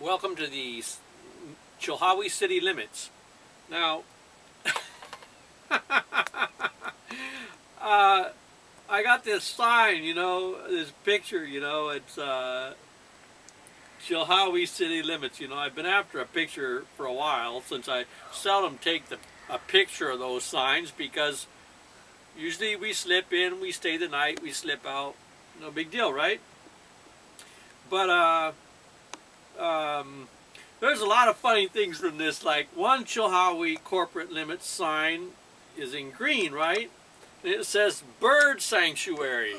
Welcome to the Chilhowie City Limits. Now, I got this sign, this picture, it's Chilhowie City Limits. I've been after a picture for a while, since I seldom take a picture of those signs, because usually we slip in, we stay the night, we slip out, no big deal, right? But there's a lot of funny things from this. Like, one Chilhowie corporate limits sign is in green, right? And it says bird sanctuary.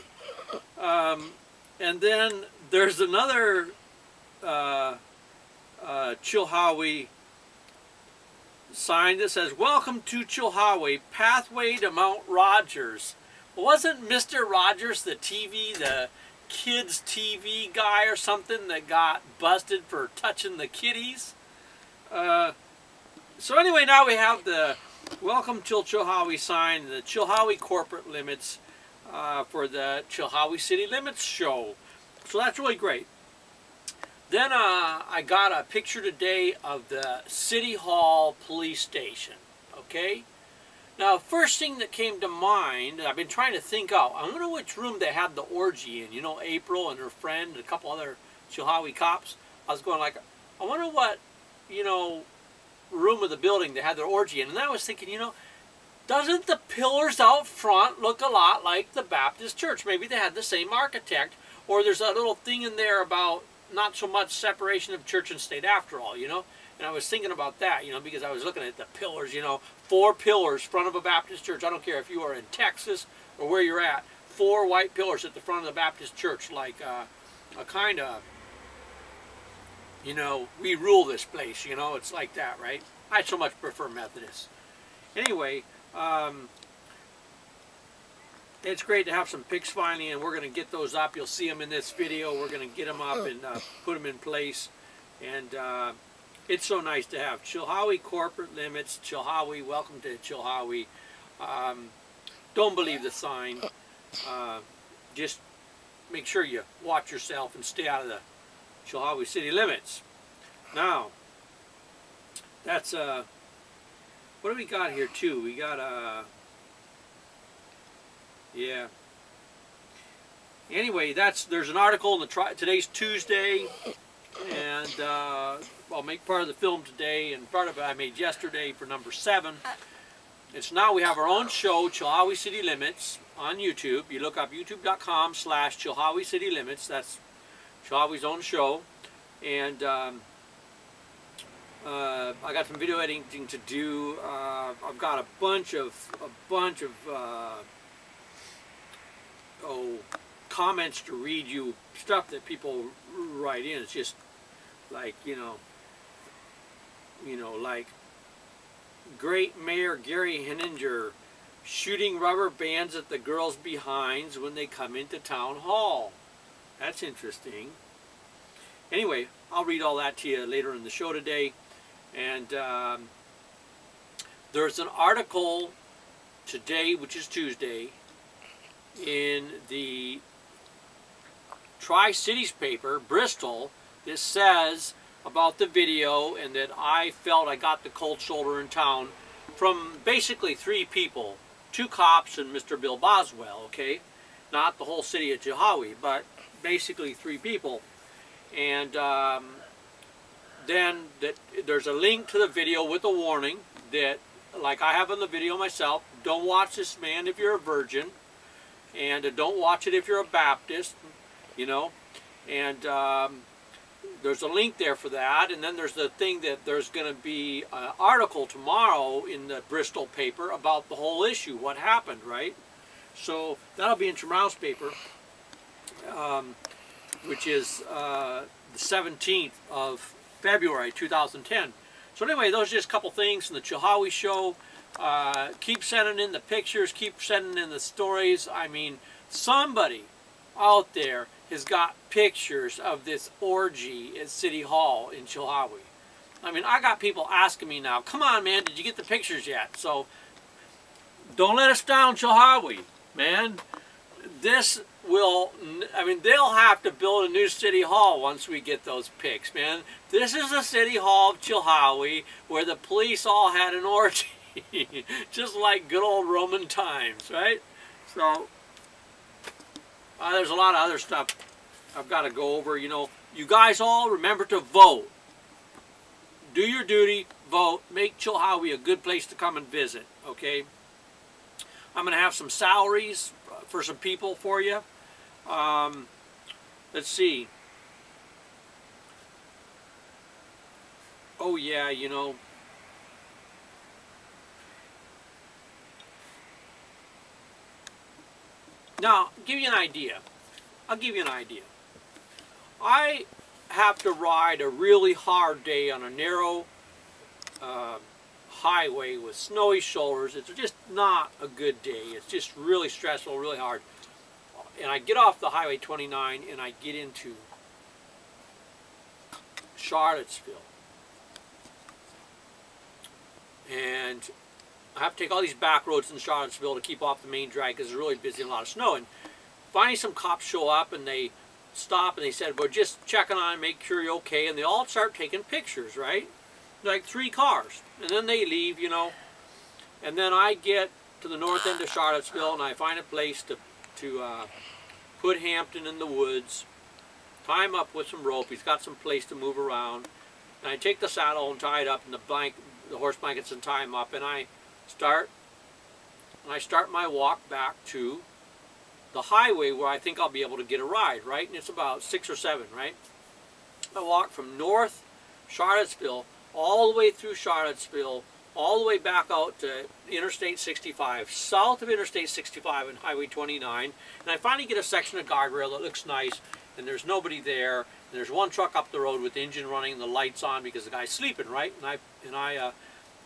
And then there's another Chilhowie sign that says, welcome to Chilhowie, pathway to Mount Rogers. Wasn't Mr. Rogers the kids TV guy or something that got busted for touching the kitties? So anyway, now we have the welcome to Chilhowie sign, the Chilhowie corporate limits for the Chilhowie City Limits show. So that's really great. Then I got a picture today of the City Hall police station. Okay? Now, first thing that came to mind, I've been trying to think out, I wonder which room they had the orgy in. April and her friend, and a couple other Chilhowie cops. I was going like, I wonder what, room of the building they had their orgy in. And then I was thinking, doesn't the pillars out front look a lot like the Baptist church? Maybe they had the same architect, or there's a little thing in there about not so much separation of church and state after all, And I was thinking about that, because I was looking at the pillars, 4 pillars front of a Baptist church. I don't care if you are in Texas or where you're at. 4 white pillars at the front of the Baptist church, like a kind of, we rule this place, it's like that, right? I so much prefer Methodist. Anyway, it's great to have some pics finally, and we're going to get those up. You'll see them in this video. We're going to get them up and put them in place. And it's so nice to have Chilhowie corporate limits. Chilhowie, welcome to Chilhowie. Don't believe the sign. Just make sure you watch yourself and stay out of the Chilhowie City Limits. Now, that's what do we got here too? We got yeah. Anyway, there's an article in the today's Tuesday, and I'll make part of the film today, and part of it I made yesterday for number 7. It's now we have our own show, Chilhowie City Limits, on YouTube. You look up youtube.com/Chilhowie City Limits. That's Chilhowie's own show, and I got some video editing to do. I've got a bunch of comments to read you, stuff that people write in. It's just like, like great Mayor Gary Henninger shooting rubber bands at the girls' behinds when they come into town hall. That's interesting. Anyway, I'll read all that to you later in the show today. And there's an article today, which is Tuesday, in the Tri-Cities paper, Bristol, that says about the video, and that I felt I got the cold shoulder in town from basically 3 people, 2 cops and Mr. Bill Boswell, okay? Not the whole city of Chilhowie, but basically 3 people. And then there's a link to the video with a warning that, like I have in the video myself, don't watch this man if you're a virgin, and don't watch it if you're a Baptist, and there's a link there for that. And then there's the thing that there's going to be an article tomorrow in the Bristol paper about the whole issue, what happened, right? So that'll be in tomorrow's paper, which is the 17th of February 2010. So anyway, those are just a couple things from the Chilhowie show. Keep sending in the pictures, keep sending in the stories. I mean, somebody out there has got pictures of this orgy at City Hall in Chilhowie. I mean, I got people asking me now, come on, man, did you get the pictures yet? So, don't let us down, Chilhowie, man. This I mean, they'll have to build a new city hall once we get those pics, man. This is the city hall of Chilhowie, where the police all had an orgy, just like good old Roman times, right? So, there's a lot of other stuff I've got to go over. You know, you guys all remember to vote. Do your duty, vote, make Chilhowie a good place to come and visit, okay? I'm going to have some salaries for some people for you. Let's see. Oh yeah, you know. Now, I'll give you an idea. I have to ride a really hard day on a narrow highway with snowy shoulders. It's just not a good day. It's just really stressful, really hard. And I get off the Highway 29 and I get into Charlottesville. And I have to take all these back roads in Charlottesville to keep off the main drag because it's really busy and a lot of snow. And finally some cops show up and they stop and they said, we're just checking on, make sure you're okay. And they all start taking pictures, right? Like 3 cars. And then they leave, you know. And then I get to the north end of Charlottesville and I find a place to put Hampton in the woods, tie him up with some rope. He's got some place to move around. And I take the saddle and tie it up in the horse blankets and tie him up. And I start my walk back to the highway where I think I'll be able to get a ride, right? And it's about 6 or 7, right? I walk from North Charlottesville all the way through Charlottesville, all the way back out to Interstate 65, south of Interstate 65 and Highway 29, and I finally get a section of guardrail that looks nice, and there's nobody there, and there's one truck up the road with the engine running and the lights on because the guy's sleeping, right? And I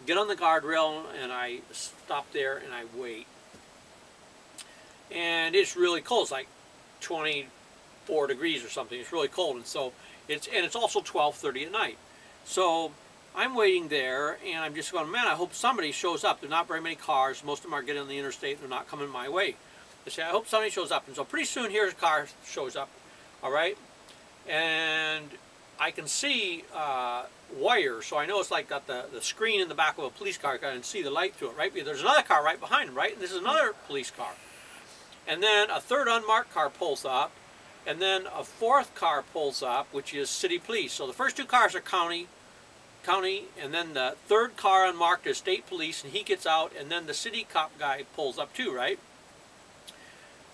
get on the guardrail and I stop there and I wait. And it's really cold. It's like 24 degrees or something. It's really cold, and so it's also 12:30 at night. So I'm waiting there, and I'm just going, man, I hope somebody shows up. There are not very many cars. Most of them are getting on the interstate. They're not coming my way. I say, I hope somebody shows up. And so pretty soon, here's a car shows up, all right? And I can see wires, so I know it's like got the screen in the back of a police car. I can see the light through it, right? Because there's another car right behind him, right? And this is another police car. And then a third unmarked car pulls up, and then a 4th car pulls up, which is city police. So the first 2 cars are county, and then the 3rd car unmarked is state police, and he gets out, and then the city cop guy pulls up too, right?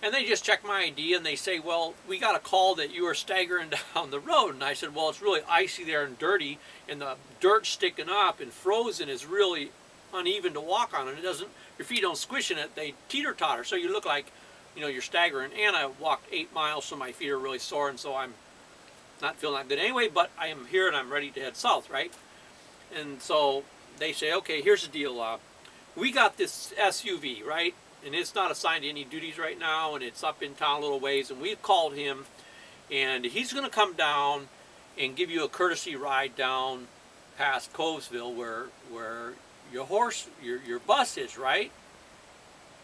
And they just check my ID, and they say, well, we got a call that you were staggering down the road. And I said, well, it's really icy there and dirty, and the dirt sticking up and frozen is really uneven to walk on, and it doesn't, your feet don't squish in it, they teeter-totter, so you look like, you know, you're staggering. And I walked 8 miles, so my feet are really sore, and so I'm not feeling that good anyway, but I am here and I'm ready to head south, right? And so they say, okay, here's the deal. We got this SUV, right? And it's not assigned to any duties right now, and it's up in town a little ways, and we've called him, and he's going to come down and give you a courtesy ride down past Covesville where your bus is, right?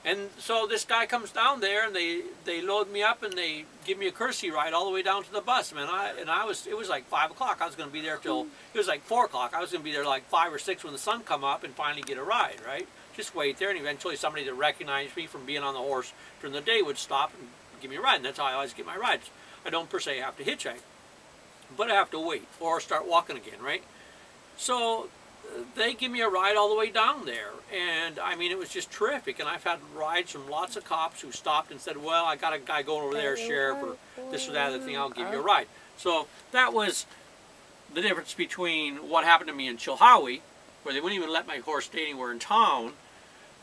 And so this guy comes down there, and they load me up, and they give me a courtesy ride all the way down to the bus, man. It was like 5 o'clock. I was going to be there till, it was like 4 o'clock. I was going to be there like 5 or 6 when the sun come up and finally get a ride, right? Just wait there, and eventually somebody that recognized me from being on the horse during the day would stop and give me a ride, and that's how I always get my rides. I don't per se have to hitchhike, but I have to wait or start walking again, right? So they give me a ride all the way down there, and I mean, it was just terrific. And I've had rides from lots of cops who stopped and said, well, I got a guy going over there, sheriff, or this or that other thing, I'll give you a ride. So that was the difference between what happened to me in Chilhowie, where they wouldn't even let my horse stay anywhere in town.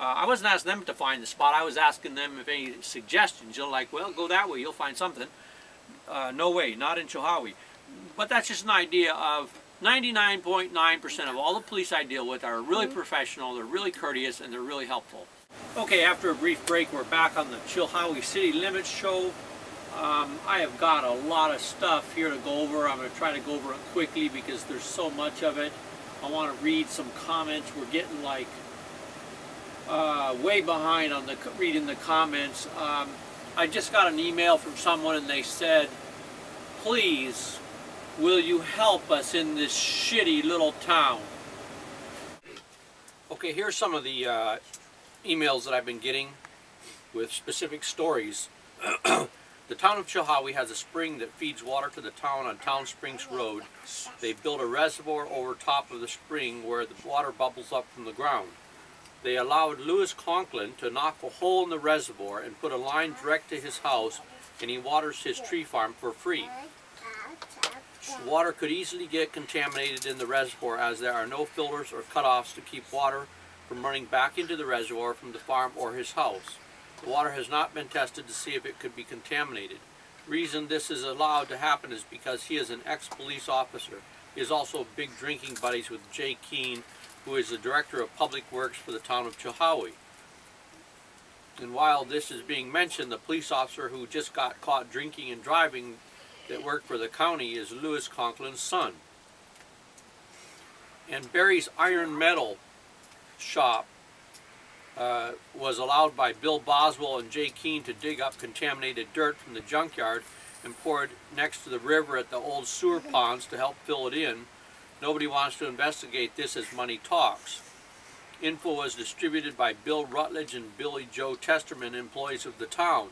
I wasn't asking them to find the spot. I was asking them if any suggestions. You're like, well, go that way, you'll find something. No way, not in Chilhowie. But that's just an idea of 99.9% of all the police I deal with are really professional, they're really courteous, and they're really helpful. Okay, after a brief break, we're back on the Chilhowie City Limits show. I have got a lot of stuff here to go over. I'm going to try to go over it quickly because there's so much of it. I want to read some comments. We're getting like way behind on reading the comments. I just got an email from someone and they said, please, will you help us in this shitty little town? Okay, here's some of the emails that I've been getting with specific stories. The town of Chilhowie has a spring that feeds water to the town on Town Springs Road. They built a reservoir over top of the spring where the water bubbles up from the ground. They allowed Louis Conklin to knock a hole in the reservoir and put a line direct to his house, and he waters his tree farm for free. Water could easily get contaminated in the reservoir as there are no filters or cutoffs to keep water from running back into the reservoir from the farm or his house. The water has not been tested to see if it could be contaminated. The reason this is allowed to happen is because he is an ex-police officer. He is also big drinking buddies with Jay Keene, who is the Director of Public Works for the town of Chilhowie. And while this is being mentioned, the police officer who just got caught drinking and driving that worked for the county is Louis Conklin's son. And Barry's Iron Metal shop was allowed by Bill Boswell and Jay Keene to dig up contaminated dirt from the junkyard and pour it next to the river at the old sewer ponds to help fill it in. Nobody wants to investigate this as money talks. Info was distributed by Bill Rutledge and Billy Joe Testerman, employees of the town.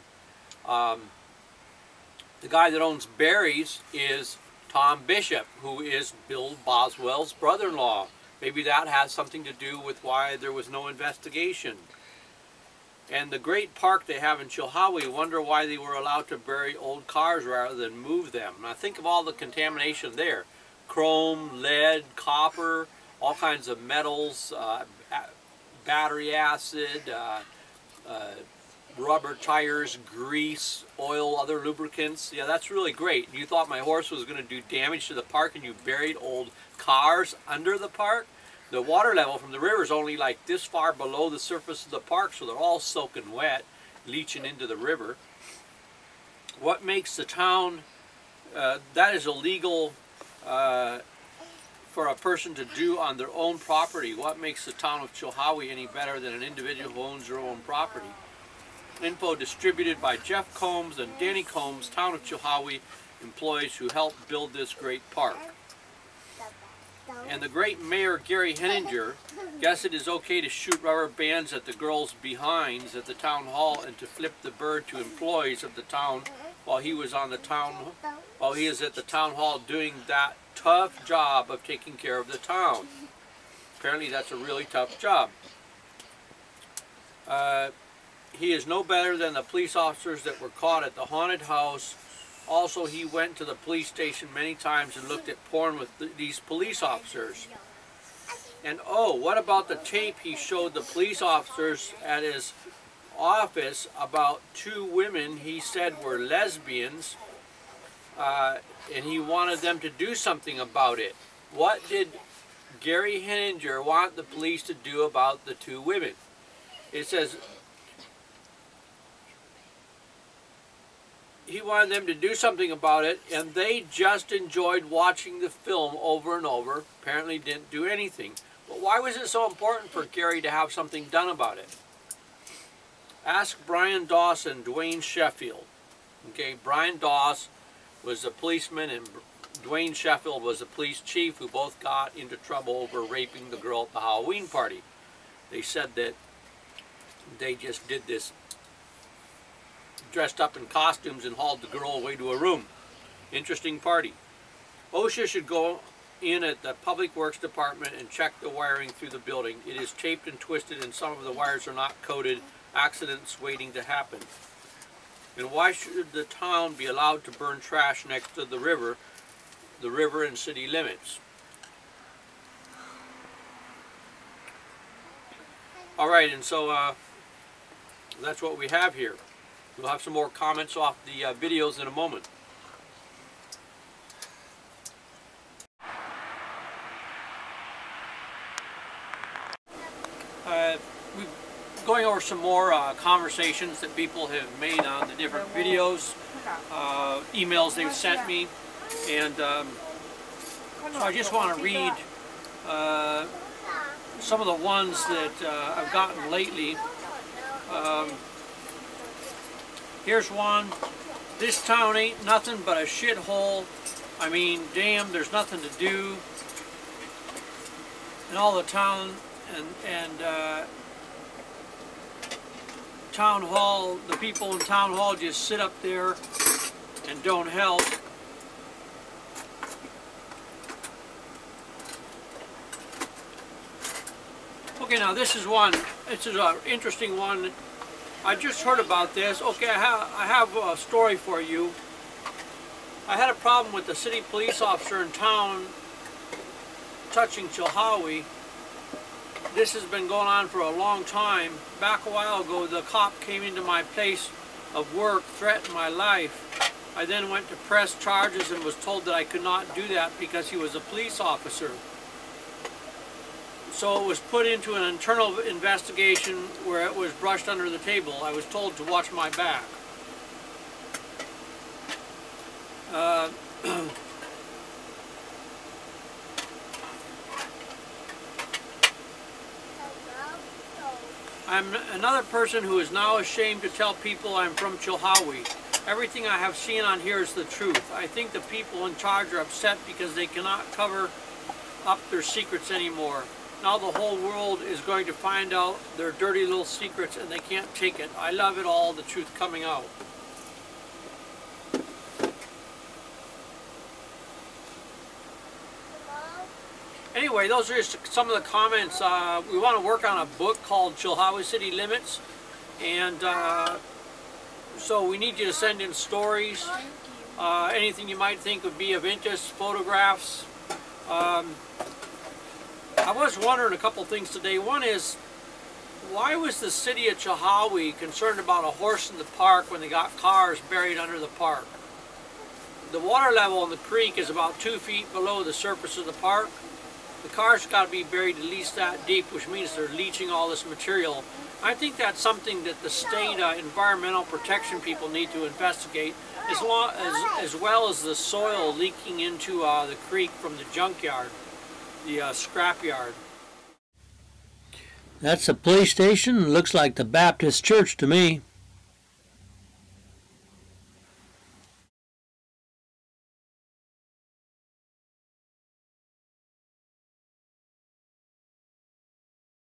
The guy that owns Barry's is Tom Bishop, who is Bill Boswell's brother-in-law. Maybe that has something to do with why there was no investigation. And the great park they have in Chilhowie, wonder why they were allowed to bury old cars rather than move them. Now think of all the contamination there. Chrome, lead, copper, all kinds of metals, battery acid, rubber tires, grease, oil, other lubricants. Yeah, that's really great. You thought my horse was going to do damage to the park and you buried old cars under the park? The water level from the river is only like this far below the surface of the park, so they're all soaking wet, leaching into the river. What makes the town, that is illegal for a person to do on their own property. What makes the town of Chilhowie any better than an individual who owns their own property? Info distributed by Jeff Combs and Danny Combs, town of Chilhowie employees who helped build this great park. And the great Mayor Gary Henninger guessed it is okay to shoot rubber bands at the girls' behinds at the town hall and to flip the bird to employees of the town while he is at the town hall doing that tough job of taking care of the town. Apparently that's a really tough job. He is no better than the police officers that were caught at the haunted house. Also, he went to the police station many times and looked at porn with these police officers. And oh, what about the tape he showed the police officers at his office about two women he said were lesbians, and he wanted them to do something about it. What did Gary Henninger want the police to do about the two women? It says he wanted them to do something about it, and they just enjoyed watching the film over and over. Apparently didn't do anything. But why was it so important for Gary to have something done about it? Ask Brian Doss and Dwayne Sheffield. Okay, Brian Doss was a policeman and Dwayne Sheffield was a police chief who both got into trouble over raping the girl at the Halloween party. They said that they just did this, dressed up in costumes and hauled the girl away to a room. Interesting party. OSHA should go in at the Public Works Department and check the wiring through the building. It is taped and twisted and some of the wires are not coated. Accidents waiting to happen. And why should the town be allowed to burn trash next to the river and city limits? Alright, and so that's what we have here. We'll have some more comments off the videos in a moment. We're going over some more conversations that people have made on the different videos, emails they've sent me, and so I just want to read some of the ones that I've gotten lately. Here's one. This town ain't nothing but a shithole. I mean, damn, there's nothing to do. And all the town and town hall, the people in town hall just sit up there and don't help. Okay, now this is one. This is an interesting one. I just heard about this. Okay, I have a story for you. I had a problem with the city police officer in town touching Chilhowie. This has been going on for a long time. Back a while ago, the cop came into my place of work, threatened my life. I then went to press charges and was told that I could not do that because he was a police officer. So it was put into an internal investigation where it was brushed under the table. I was told to watch my back. I'm another person who is now ashamed to tell people I'm from Chilhowie. Everything I have seen on here is the truth. I think the people in charge are upset because they cannot cover up their secrets anymore. Now the whole world is going to find out their dirty little secrets and they can't take it. I love it all, the truth coming out. Anyway, those are just some of the comments. We want to work on a book called Chilhowie City Limits, and so we need you to send in stories, anything you might think would be of interest, photographs. I was wondering a couple things today. One is, why was the city of Chilhowie concerned about a horse in the park when they got cars buried under the park? The water level in the creek is about 2 feet below the surface of the park. The cars got to be buried at least that deep, which means they're leaching all this material. I think that's something that the state environmental protection people need to investigate, as well as the soil leaking into the creek from the junkyard, the scrapyard. That's a police station. Looks like the Baptist church to me.